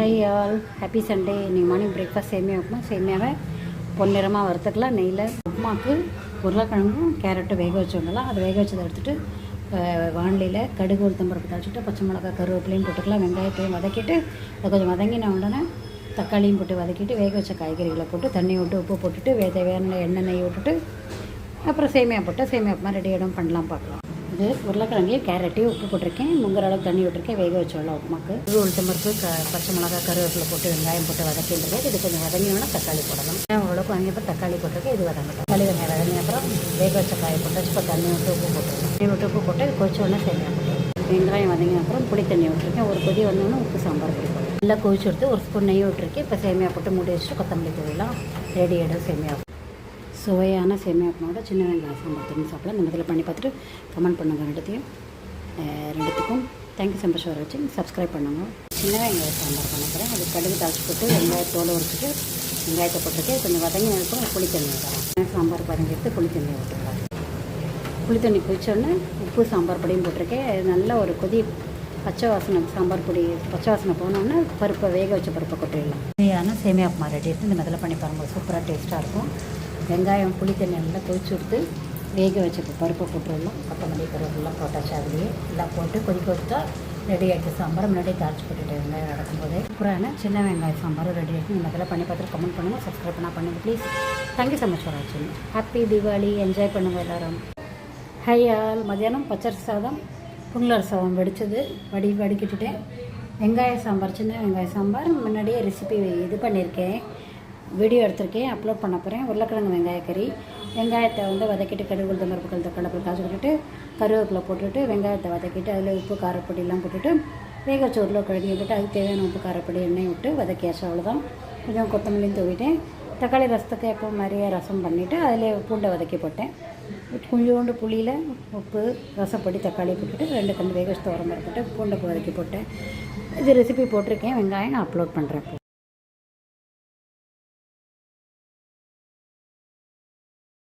High all, happy Sunday. இன்றைக்கி morning breakfast சேமியா உப்புமா. சேமியாவை பொன்னிறமாக வறுத்துக்கலாம் நெய்யில். உப்புமாவுக்கு உருளைக்கிழங்கும் கேரட்டும் வேக வச்சுக்கலாம். அதை வேக வச்சதை எடுத்துகிட்டு வானிலையில் கடுகு உளுத்தம்பருப்பு தாளிச்சுட்டு பச்சை மிளகா கருவேப்பிலையும் போட்டுக்கலாம். வெங்காயத்தையும் வதக்கிட்டு அதை கொஞ்சம் வதங்கின உடனே தக்காளியும் போட்டு வதக்கிட்டு வேக வச்ச காய்கறிகளை போட்டு தண்ணி விட்டு உப்பு போட்டுட்டு தேவையான எண்ணெய் நெய் விட்டுட்டு அப்புறம் சேமியா போட்டு சேமியா உப்புமா ரெடி ஆகிடும். பண்ணலாம் பார்க்கலாம். இது உருளைக்கிழங்கையும் கேரட்டையும் உப்பு போட்டிருக்கேன். முங்குற அளவுக்கு தண்ணி விட்டுருக்கேன். வேக வச்சுடலாம் உப்புமாக்கு. உளுத்தம்பருப்பு பச்சை மிளகா கருவேப்பிலை போட்டு வெங்காயம் போட்டு வதக்கின்றது. இது கொஞ்சம் வதங்கினோன்னா தக்காளி போடலாம். அவ்வளோக்கு வதங்கியப்போ தக்காளி போட்டிருக்கேன். இது வதங்கட்டும். தக்காளி வெங்காயம் வதங்கின அப்புறம் வேக வச்ச காயை போட்டு வச்சு தண்ணி விட்டு உப்பு போட்டுருக்கேன். தண்ணி விட்டு உப்பு போட்டு கொதிச்சோடனே சேமியா போட்டுருக்கேன். வெங்காயம் வதங்கின அப்புறம் புளி தண்ணி விட்டுருக்கேன். ஒரு கொதி வந்தோன்னே உப்பு சாம்பார் பிடிக்கும். நல்லா கொதிச்சு எடுத்து ஒரு ஸ்பூன் நெய் விட்டுருக்கேன். இப்போ சேமியா போட்டு மூடி வச்சுட்டு கொத்தமல்லி தூவிலாம் ரெடி ஆகிடும் சேமியா. சுவையான சேமியா உப்புமாவோட சின்ன வெங்காயம் சாம்பார் தண்ணி சாப்பிடலாம். இந்த இதில் பண்ணி பார்த்துட்டு கமெண்ட் பண்ணுங்கள். ரெண்டுத்துக்கும் தேங்க்யூ ஸோ மச் ஃபார் வாட்சிங். சப்ஸ்கிரைப் பண்ணுங்கள். சின்ன வெங்காயம் சாம்பார் பண்ண போகிறேன். அது கடுகு தாளிச்சு போட்டு வெங்காயத்தோடு உரிச்சிட்டு வெங்காயத்தை போட்டுட்டு கொஞ்சம் வதங்கி இருக்கும் புளி தண்ணி ஊற்றுறேன். சாம்பார் வதங்கிட்டு புளி தண்ணி ஊற்றுக்கலாம். புளி தண்ணி குதிச்சோடனே உப்பு சாம்பார் பொடியும் போட்டிருக்கேன். நல்ல ஒரு கொதி பச்சை வாசனை சாம்பார் பொடி பச்சை வாசனை போனோன்னா பருப்பை வேக வச்ச பருப்பை கொட்டிடலாம். சரியான சேமியா உப்புமா ரெடி எடுத்து இந்த மெதில் பண்ணி பாருங்கள். சூப்பராக டேஸ்ட்டாக இருக்கும். வெங்காயம் புளி தண்ணி நல்லா கொதிச்சு விட்டு வேக வச்ச பருப்பை போட்டுடலாம். கொத்தமல்லி கருவேப்பிலாம் போட்டாச்சு. அதுலேயே எல்லாம் போட்டு கொதிக்க வச்சுட்டா ரெடி ஆகிட்டு சாம்பார். முன்னாடியே தாளிச்சு போட்டுட்டு வெங்காயம் நடக்கும்போதே சூப்பரான சின்ன வெங்காயம் சாம்பாரும் ரெடி ஆகிட்டு. இந்த மெதில் பண்ணி பார்த்துட்டு கமெண்ட் பண்ணுங்கள். சப்ஸ்கிரைப் பண்ணுங்கள் please. Thank you so much for வாட்சிங். ஹாப்பி தீபாவளி. என்ஜாய் பண்ணுங்கள் எல்லோரும். High all. மதியானம் பச்சரிசி சாதம் புண்லர் சாதம் வடித்தது வடிக்கிட்டுட்டேன். வெங்காய சாம்பார் சின்ன வெங்காய சாம்பார் முன்னாடியே ரெசிபி இது பண்ணியிருக்கேன். வீடியோ எடுத்திருக்கேன். அப்லோட் பண்ண போகிறேன். உருளைக்கிழங்கு வெங்காய கறி. வெங்காயத்தை உதக்கிட்டு கடுகு உளுத்தம்பருப்பு தக்காளி காய்ச்சி விட்டுட்டு கருவேப்பிலை போட்டுட்டு வெங்காயத்தை வதக்கிட்டு அதில் உப்பு காரப்பொடியெல்லாம் போட்டுட்டு வேக வச்ச உருளைக்கிழங்கு போட்டு அதுக்கு தேவையான உப்பு காரப்பொடி எண்ணெய் விட்டு வதக்கியாச்சு. அவ்வளோதான். கொஞ்சம் கொத்தமல்லியும் தூவிட்டேன். தக்காளி ரசத்துக்கு எப்போ நிறைய ரசம் பண்ணிவிட்டு அதில் பூண்டை வதக்கி போட்டேன். கொஞ்சோண்டு புளியில் உப்பு ரசப்பொடி தக்காளி போட்டுட்டு 2 கண்டு வேக வச்சு துவரம் போட்டு பூண்டை வதக்கி போட்டேன். இது ரெசிபி போட்டிருக்கேன். வெங்காயம் நான் அப்லோட் பண்ணுறேன்.